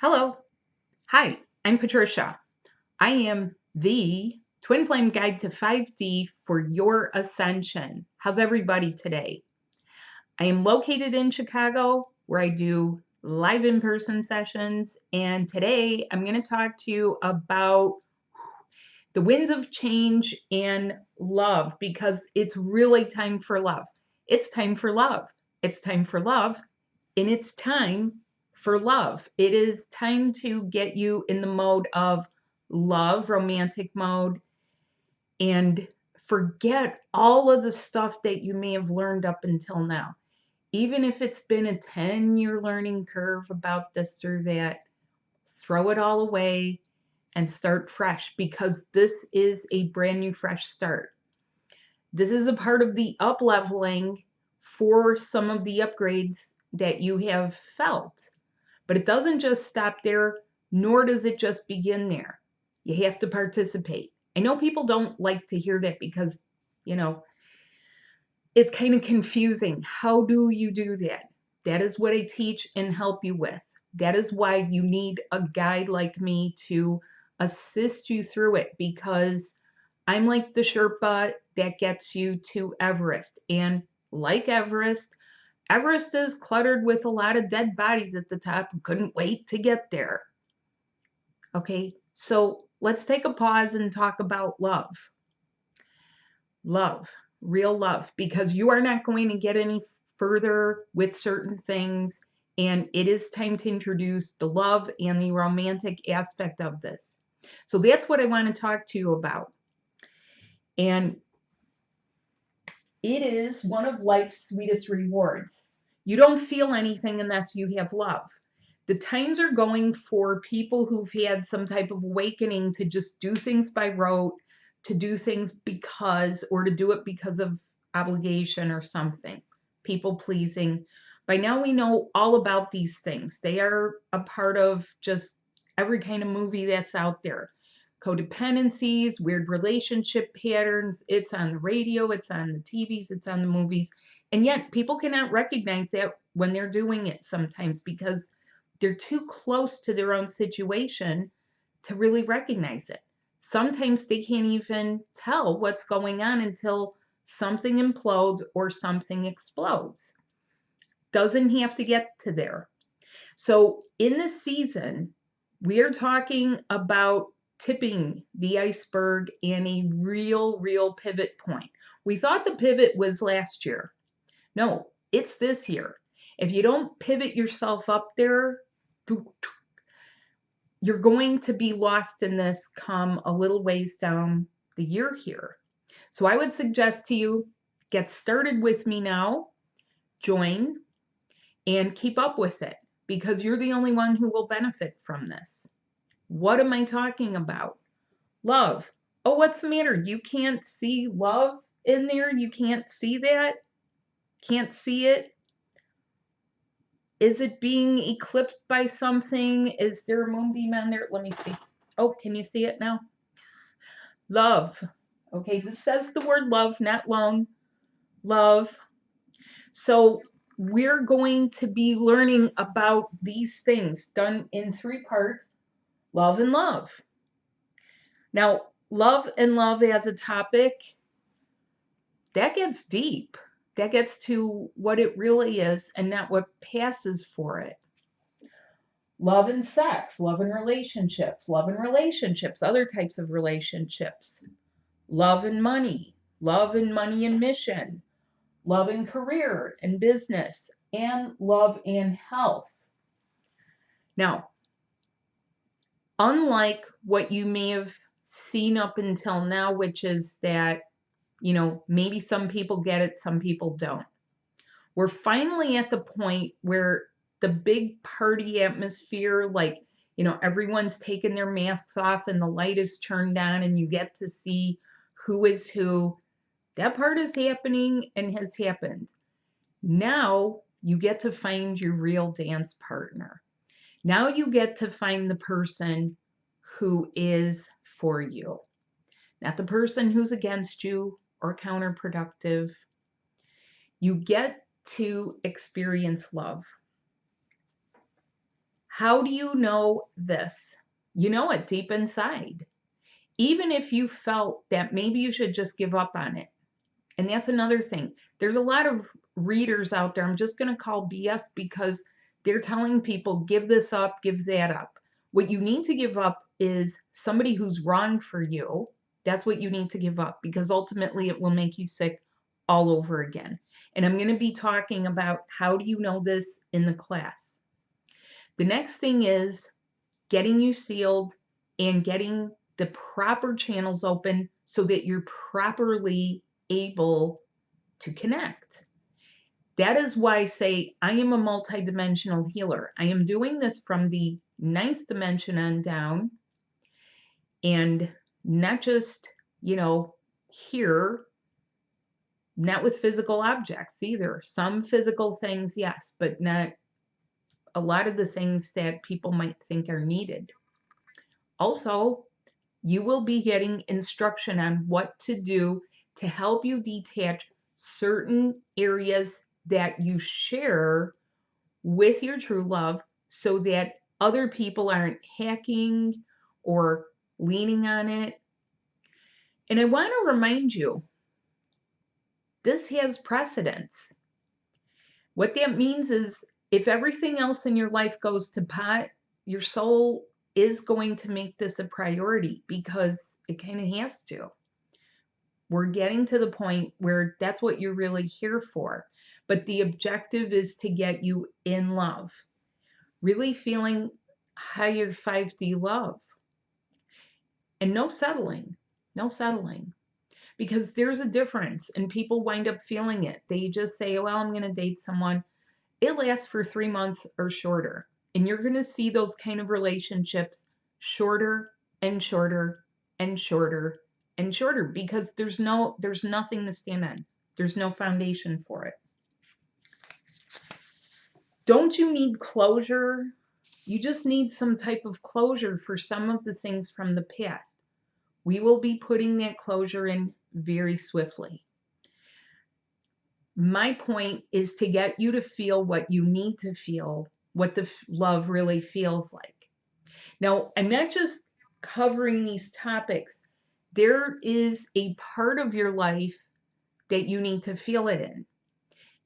Hello. Hi, I'm Patricia. I am the twin flame guide to 5D for your ascension. How's everybody today? I am located in Chicago where I do live in-person sessions, and today I'm going to talk to you about the winds of change and love because it's really time for love. It's time for love. It's time for love, and it's time for love. It is time to get you in the mode of love, romantic mode, and forget all of the stuff that you may have learned up until now. Even if it's been a 10-year learning curve about this or that, throw it all away and start fresh because this is a brand new, fresh start. This is a part of the up leveling for some of the upgrades that you have felt. But it doesn't just stop there, nor does it just begin there. You have to participate. I know people don't like to hear that because, you know, it's kind of confusing. How do you do that? That is what I teach and help you with. That is why you need a guide like me to assist you through it because I'm like the Sherpa that gets you to Everest. And like Everest, Everest is cluttered with a lot of dead bodies at the top who couldn't wait to get there. Okay, so let's take a pause and talk about love. Love, real love, because you are not going to get any further with certain things. And it is time to introduce the love and the romantic aspect of this. So that's what I want to talk to you about. And it is one of life's sweetest rewards. You don't feel anything unless you have love. The times are going for people who've had some type of awakening to just do things by rote, to do things because, or to do it because of obligation or something, people pleasing. By now, we know all about these things. They are a part of just every kind of movie that's out there. Codependencies, weird relationship patterns. It's on the radio, it's on the TVs, it's on the movies. And yet people cannot recognize that when they're doing it sometimes because they're too close to their own situation to really recognize it. Sometimes they can't even tell what's going on until something implodes or something explodes. Doesn't have to get to there. So in this season, we are talking about tipping the iceberg and a real pivot point. We thought the pivot was last year. No, it's this year. If you don't pivot yourself up there, you're going to be lost in this come a little ways down the year here. So I would suggest to you, get started with me now, join, and keep up with it because you're the only one who will benefit from this. What am I talking about? Love. Oh, what's the matter? You can't see love in there? You can't see that? Can't see it? Is it being eclipsed by something? Is there a moonbeam on there? Let me see. Oh, can you see it now? Love. Okay, this says the word love, not lone. Love. So we're going to be learning about these things done in 3 parts, love and love. Now, love and love as a topic, that gets deep. That gets to what it really is and not what passes for it. Love and sex, love and relationships, other types of relationships, love and money and mission, love and career and business, and love and health. Now, unlike what you may have seen up until now, which is that, maybe some people get it, some people don't. We're finally at the point where the big party atmosphere, like, everyone's taken their masks off and the light is turned on and you get to see who is who. That part is happening and has happened. Now you get to find your real dance partner. Now you get to find the person who is for you, not the person who's against you or counterproductive. You get to experience love. How do you know this? You know it deep inside. Even if you felt that maybe you should just give up on it. And that's another thing. There's a lot of readers out there, I'm just going to call BS, because they're telling people, give this up, give that up. What you need to give up is somebody who's wrong for you. That's what you need to give up, because ultimately it will make you sick all over again. And I'm going to be talking about how do you know this in the class. The next thing is getting you sealed and getting the proper channels open so that you're properly able to connect. That is why I say I am a multidimensional healer. I am doing this from the 9th dimension on down, and not just, here, not with physical objects either. Some physical things, yes, but not a lot of the things that people might think are needed. Also, you will be getting instruction on what to do to help you detach certain areas that you share with your true love so that other people aren't hacking or leaning on it. And I want to remind you, this has precedence. What that means is if everything else in your life goes to pot, your soul is going to make this a priority because it kind of has to. We're getting to the point where that's what you're really here for. But the objective is to get you in love, really feeling higher 5D love. And no settling, no settling. Because there's a difference and people wind up feeling it. They just say, well, I'm going to date someone. It lasts for 3 months or shorter. And you're going to see those kind of relationships shorter and shorter and shorter and shorter because there's nothing to stand on. There's no foundation for it. Don't you need closure? You just need some type of closure for some of the things from the past. We will be putting that closure in very swiftly. My point is to get you to feel what you need to feel, what the love really feels like. Now, I'm not just covering these topics. There is a part of your life that you need to feel it in.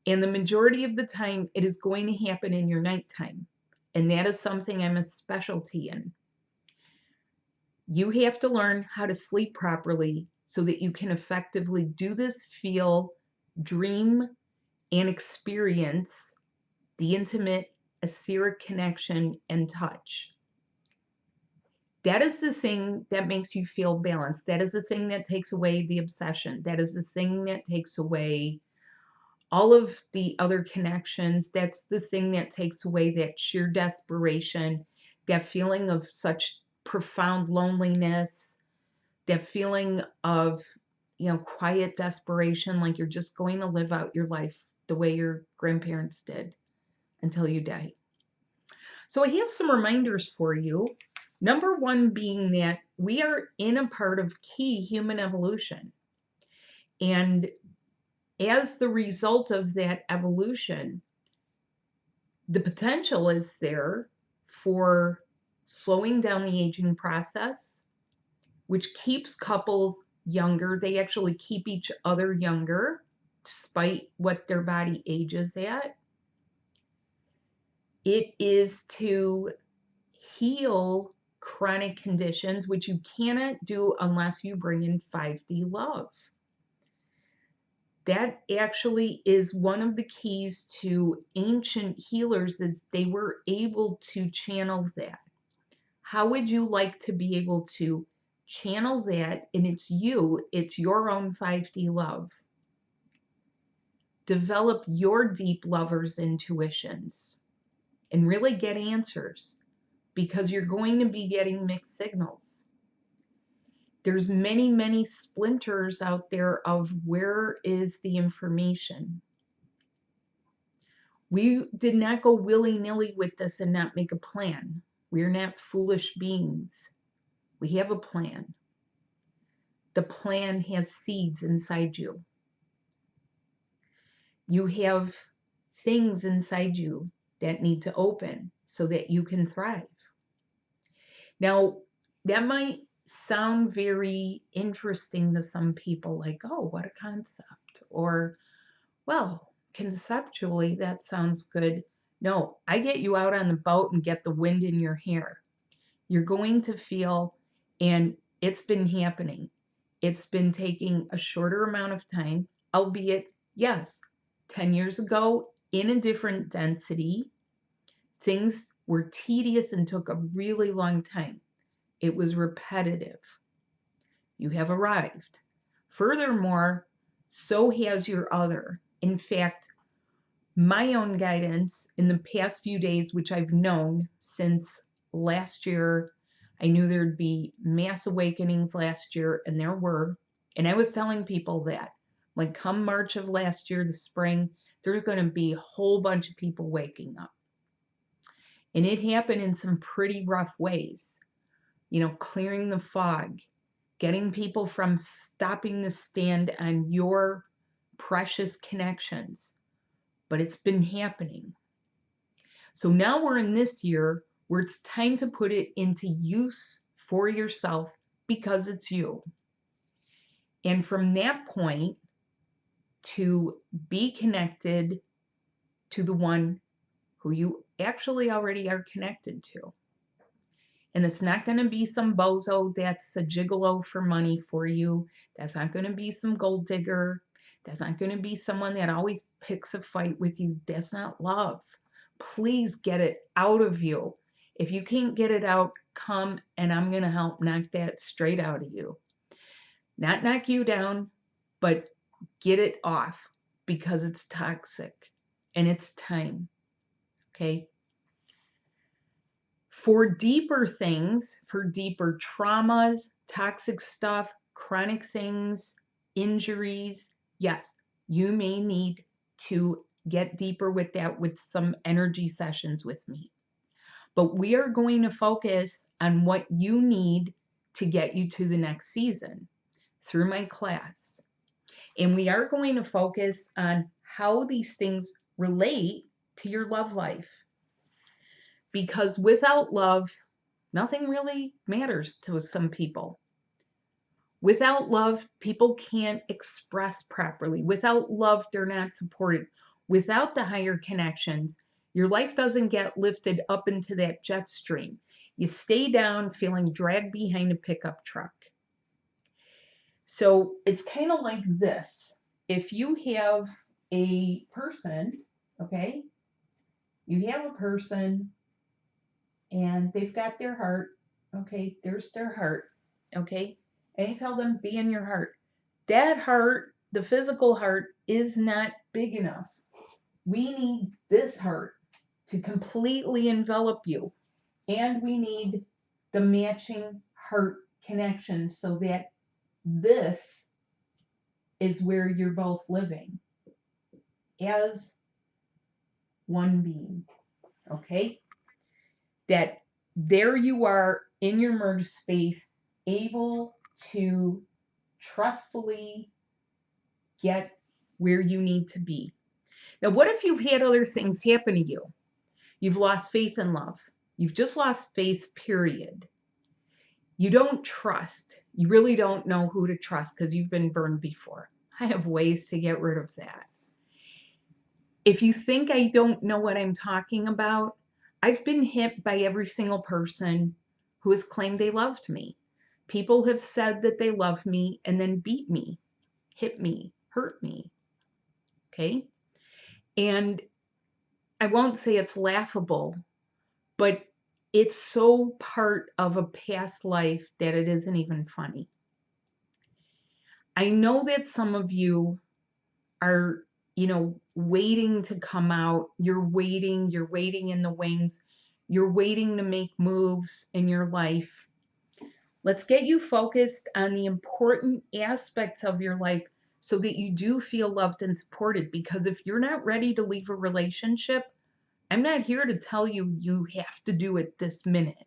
And the majority of the time, it is going to happen in your nighttime. And that is something I'm a specialty in. You have to learn how to sleep properly so that you can effectively do this, feel, dream, and experience the intimate, etheric connection and touch. That is the thing that makes you feel balanced. That is the thing that takes away the obsession. That is the thing that takes away all of the other connections. That's the thing that takes away that sheer desperation, that feeling of such profound loneliness, that feeling of, quiet desperation, like you're just going to live out your life the way your grandparents did until you die. So I have some reminders for you. Number one being that we are in a part of key human evolution. And as the result of that evolution, the potential is there for slowing down the aging process, which keeps couples younger. They actually keep each other younger despite what their body ages at. It is to heal chronic conditions, which you cannot do unless you bring in 5D love. That actually is one of the keys to ancient healers, is they were able to channel that. How would you like to be able to channel that? And it's your own 5D love. Develop your deep lover's intuitions and really get answers, because you're going to be getting mixed signals. There's many, many splinters out there of where is the information. We did not go willy-nilly with this and not make a plan. We are not foolish beings. We have a plan. The plan has seeds inside you. You have things inside you that need to open so that you can thrive. Now, that might sound very interesting to some people, like, oh, what a concept. Or, well, conceptually, that sounds good. No, I get you out on the boat and get the wind in your hair. You're going to feel, and it's been happening. It's been taking a shorter amount of time, albeit, yes, 10 years ago, in a different density, things were tedious and took a really long time. It was repetitive. You have arrived. Furthermore, so has your other. In fact, my own guidance in the past few days, which I've known since last year, I knew there'd be mass awakenings last year, and there were. And I was telling people that, like, come March of last year, the spring, there's going to be a whole bunch of people waking up. And it happened in some pretty rough ways. Clearing the fog, getting people from stopping to stand on your precious connections. But it's been happening. So now we're in this year where it's time to put it into use for yourself because it's you. And from that point, to be connected to the one who you actually already are connected to. And it's not going to be some bozo that's a gigolo for money for you. That's not going to be some gold digger. That's not going to be someone that always picks a fight with you. That's not love. Please get it out of you. If you can't get it out, come and I'm going to help knock that straight out of you. Not knock you down, but get it off because it's toxic and it's time. Okay? For deeper things, for deeper traumas, toxic stuff, chronic things, injuries, yes, you may need to get deeper with that with some energy sessions with me. But we are going to focus on what you need to get you to the next season through my class. And we are going to focus on how these things relate to your love life. Because without love, nothing really matters to some people. Without love, people can't express properly. Without love, they're not supported. Without the higher connections, your life doesn't get lifted up into that jet stream. You stay down feeling dragged behind a pickup truck. So it's kind of like this. If you have a person, okay, you have a person and they've got their heart, okay, there's their heart, okay, and you tell them, be in your heart. That heart, the physical heart, is not big enough. We need this heart to completely envelop you, and we need the matching heart connection so that this is where you're both living as one being, okay? That there you are in your merge space, able to trustfully get where you need to be. Now, what if you've had other things happen to you? You've lost faith in love. You've just lost faith, period. You don't trust. You really don't know who to trust because you've been burned before. I have ways to get rid of that. If you think I don't know what I'm talking about, I've been hit by every single person who has claimed they loved me. People have said that they love me and then beat me, hit me, hurt me. Okay? And I won't say it's laughable, but it's so part of a past life that it isn't even funny. I know that some of you are, waiting to come out. You're waiting in the wings. You're waiting to make moves in your life. Let's get you focused on the important aspects of your life so that you do feel loved and supported. Because if you're not ready to leave a relationship, I'm not here to tell you you have to do it this minute.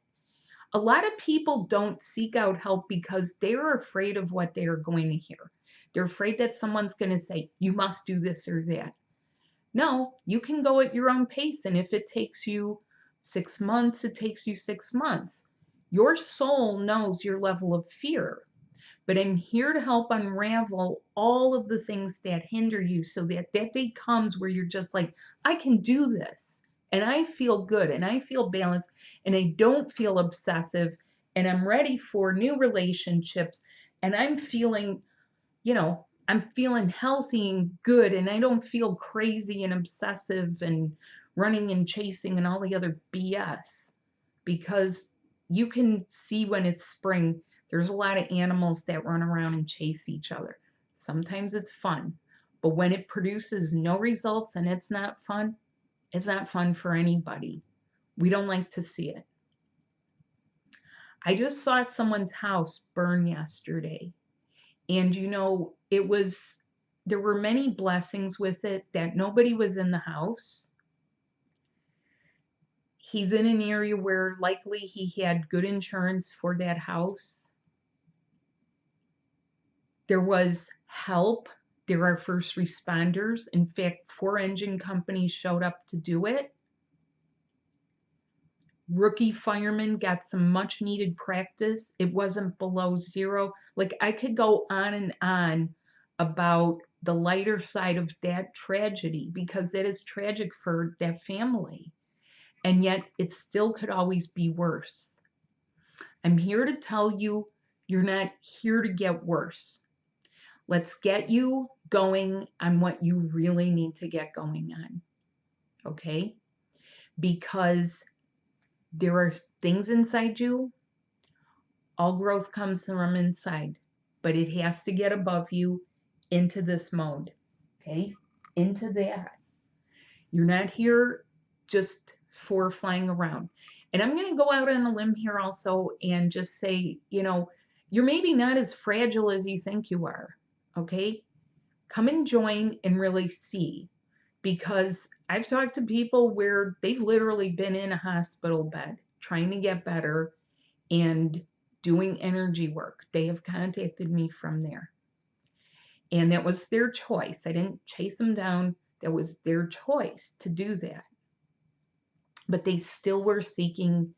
A lot of people don't seek out help because they're afraid of what they are going to hear. They're afraid that someone's going to say, you must do this or that. No, you can go at your own pace. And if it takes you 6 months, it takes you 6 months. Your soul knows your level of fear, but I'm here to help unravel all of the things that hinder you so that that day comes where you're just like, I can do this. And I feel good and I feel balanced and I don't feel obsessive and I'm ready for new relationships and I'm feeling, I'm feeling healthy and good and I don't feel crazy and obsessive and running and chasing and all the other BS because you can see when it's spring, there's a lot of animals that run around and chase each other. Sometimes it's fun, but when it produces no results and it's not fun for anybody. We don't like to see it. I just saw someone's house burn yesterday. And there were many blessings with it that nobody was in the house. He's in an area where likely he had good insurance for that house. There was help. There are first responders. In fact, 4 engine companies showed up to do it. Rookie firemen got some much needed practice. It wasn't below zero. Like I could go on and on about the lighter side of that tragedy because that is tragic for that family. And yet it still could always be worse. I'm here to tell you, you're not here to get worse. Let's get you going on what you really need to get going on. Okay? Because there are things inside you. All growth comes from inside, but it has to get above you into this mode. Okay? Into that. You're not here just for flying around. And I'm going to go out on a limb here also and just say, you're maybe not as fragile as you think you are. Okay? Come and join and really see. Because I've talked to people where they've literally been in a hospital bed trying to get better and doing energy work. They have contacted me from there. And that was their choice. I didn't chase them down. That was their choice to do that. But they still were seeking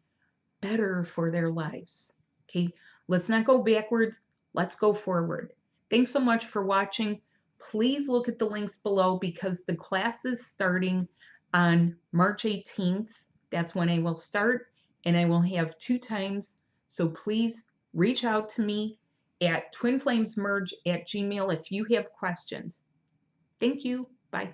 better for their lives. Okay, let's not go backwards. Let's go forward. Thanks so much for watching. Please look at the links below because the class is starting on March 18th. That's when I will start, and I will have 2 times. So please reach out to me at twinflamesmerge@gmail.com if you have questions. Thank you. Bye.